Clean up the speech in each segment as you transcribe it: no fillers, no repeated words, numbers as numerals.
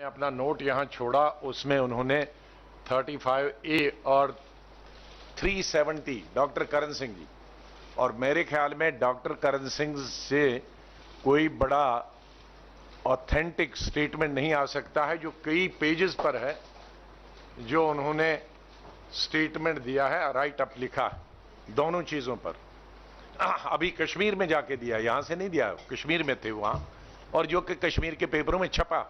अपना नोट यहाँ छोड़ा, उसमें उन्होंने 35A और 370 डॉक्टर करण सिंह जी, और मेरे ख्याल में डॉक्टर करण सिंह से कोई बड़ा ऑथेंटिक स्टेटमेंट नहीं आ सकता है जो कई पेजेस पर है, जो उन्होंने स्टेटमेंट दिया है, राइट अप लिखा है दोनों चीजों पर। अभी कश्मीर में जाके दिया, यहां से नहीं दिया, कश्मीर में थे वहां, और जो कि कश्मीर के पेपरों में छपा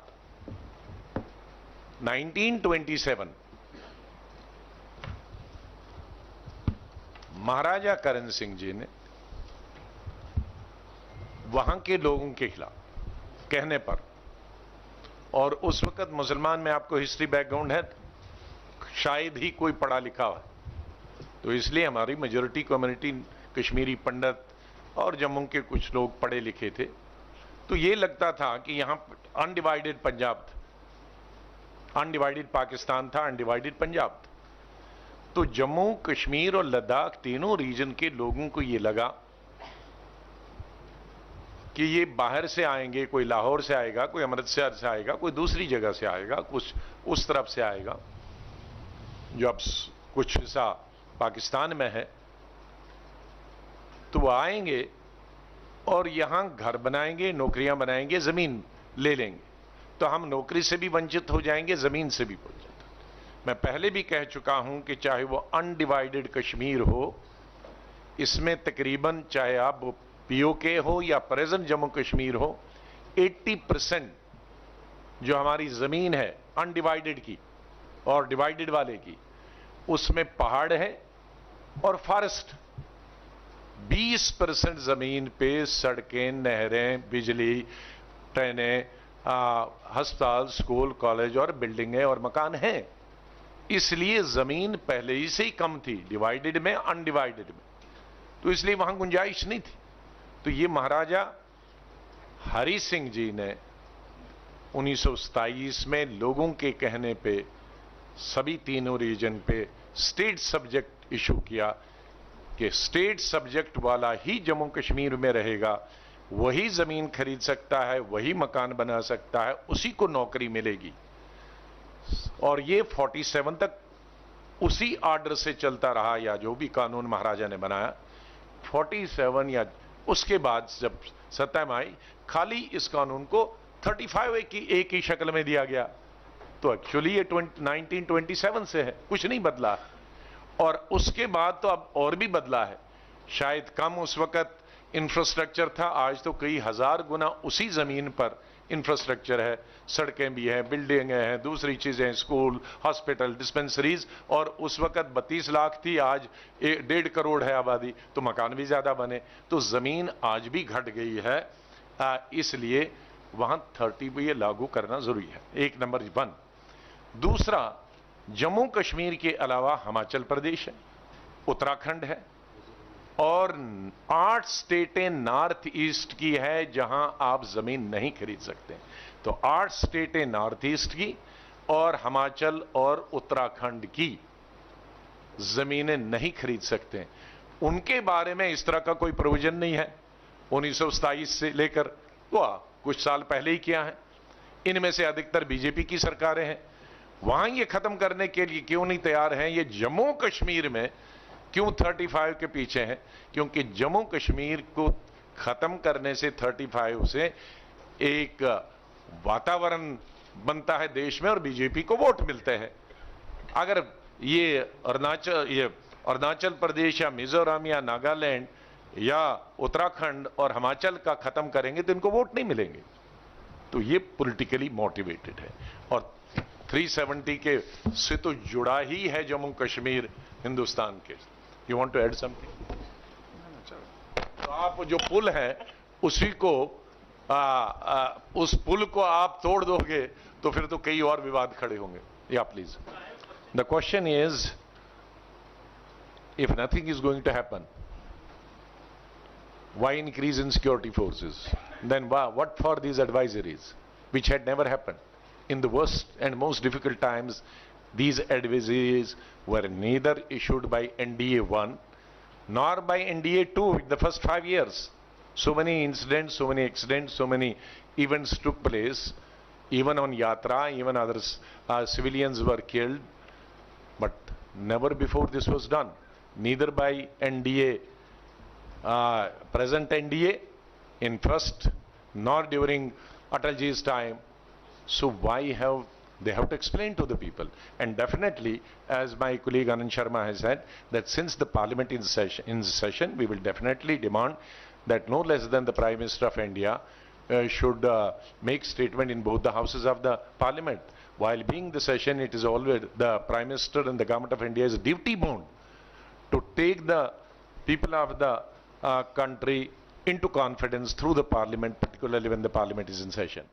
1927 महाराजा करण सिंह जी ने वहां के लोगों के खिलाफ कहने पर, और उस वक्त मुसलमान में आपको हिस्ट्री बैकग्राउंड है, शायद ही कोई पढ़ा लिखा हो, तो इसलिए हमारी मेजॉरिटी कम्युनिटी कश्मीरी पंडित और जम्मू के कुछ लोग पढ़े लिखे थे, तो ये लगता था कि यहां अनडिवाइडेड पंजाब था, अनडिवाइडेड पाकिस्तान था, अनडिवाइडेड पंजाब था। तो जम्मू कश्मीर और लद्दाख तीनों रीजन के लोगों को ये लगा कि ये बाहर से आएंगे, कोई लाहौर से आएगा, कोई अमृतसर से आएगा, कोई दूसरी जगह से आएगा, कुछ उस तरफ से आएगा जो अब कुछ हिस्सा पाकिस्तान में है, तो वो आएंगे और यहां घर बनाएंगे, नौकरियां बनाएंगे, जमीन ले लेंगे, तो हम नौकरी से भी वंचित हो जाएंगे, जमीन से भी वंचित। मैं पहले भी कह चुका हूं कि चाहे वो अनडिवाइडेड कश्मीर हो, इसमें तकरीबन चाहे आप पीओके हो या प्रेजेंट जम्मू कश्मीर हो, 80% जो हमारी जमीन है अनडिवाइडेड की और डिवाइडेड वाले की, उसमें पहाड़ है और फॉरेस्ट। 20% जमीन पे सड़कें, नहरें, बिजली, ट्रेनें, अस्पताल, स्कूल, कॉलेज और बिल्डिंगें और मकान हैं। इसलिए जमीन पहले ही से ही कम थी, डिवाइडेड में, अनडिवाइडेड में, तो इसलिए वहां गुंजाइश नहीं थी। तो ये महाराजा हरि सिंह जी ने 1927 में लोगों के कहने पे सभी तीनों रीजन पे स्टेट सब्जेक्ट इशू किया कि स्टेट सब्जेक्ट वाला ही जम्मू कश्मीर में रहेगा, वही जमीन खरीद सकता है, वही मकान बना सकता है, उसी को नौकरी मिलेगी। और ये 47 तक उसी आर्डर से चलता रहा, या जो भी कानून महाराजा ने बनाया 47 या उसके बाद जब सत्ता में आई, खाली इस कानून को 35A की एक ही शक्ल में दिया गया। तो एक्चुअली ये 1927 से है, कुछ नहीं बदला। और उसके बाद तो अब और भी बदला है, शायद कम उस वक्त इंफ्रास्ट्रक्चर था, आज तो कई हजार गुना उसी जमीन पर इंफ्रास्ट्रक्चर है, सड़कें भी हैं, बिल्डिंगें हैं, दूसरी चीजें, स्कूल, हॉस्पिटल, डिस्पेंसरीज, और उस वक्त 32 लाख थी, आज 1.5 करोड़ है आबादी, तो मकान भी ज्यादा बने, तो जमीन आज भी घट गई है। इसलिए वहां 30 लागू करना जरूरी है, एक नंबर 1। दूसरा, जम्मू कश्मीर के अलावा हिमाचल प्रदेश है, उत्तराखंड है, और 8 स्टेटें नॉर्थ ईस्ट की है जहां आप जमीन नहीं खरीद सकते। तो 8 स्टेटें नॉर्थ ईस्ट की और हिमाचल और उत्तराखंड की जमीनें नहीं खरीद सकते। उनके बारे में इस तरह का कोई प्रोविजन नहीं है। 1927 से लेकर तो कुछ साल पहले ही किया है। इनमें से अधिकतर बीजेपी की सरकारें हैं। वहां ये खत्म करने के लिए क्यों नहीं तैयार हैं? ये जम्मू कश्मीर में क्यों 35 के पीछे हैं? क्योंकि जम्मू कश्मीर को खत्म करने से 35 से एक वातावरण बनता है देश में और बीजेपी को वोट मिलते हैं। अगर ये अरुणाचल प्रदेश या मिजोरम या नागालैंड या उत्तराखंड और हिमाचल का खत्म करेंगे तो इनको वोट नहीं मिलेंगे। तो ये पॉलिटिकली मोटिवेटेड है, और 370 के से तो जुड़ा ही है जम्मू कश्मीर हिंदुस्तान के। You want to add something? तो आप जो पुल है उसी को उस पुल को आप तोड़ दोगे तो फिर तो कई और विवाद खड़े होंगे। या please, the question is, if nothing is going to happen, why increase in security forces? Then what for these advisories which had never happened? In the worst and most difficult times, these advisories were neither issued by NDA 1 nor by NDA 2 in the first 5 years. So many incidents, so many accidents, so many events took place even on Yatra, even others, civilians were killed, but never before this was done. Neither by NDA, present NDA in first, nor during Atalji's time. So why have they have to explain to the people? And definitely, as my colleague Anand Sharma has said, that since the parliament is in session, we will definitely demand that no less than the Prime Minister of India should make statement in both the houses of the parliament. While being the session, it is always the Prime Minister and the Government of India is duty bound to take the people of the country into confidence through the parliament, particularly when the parliament is in session.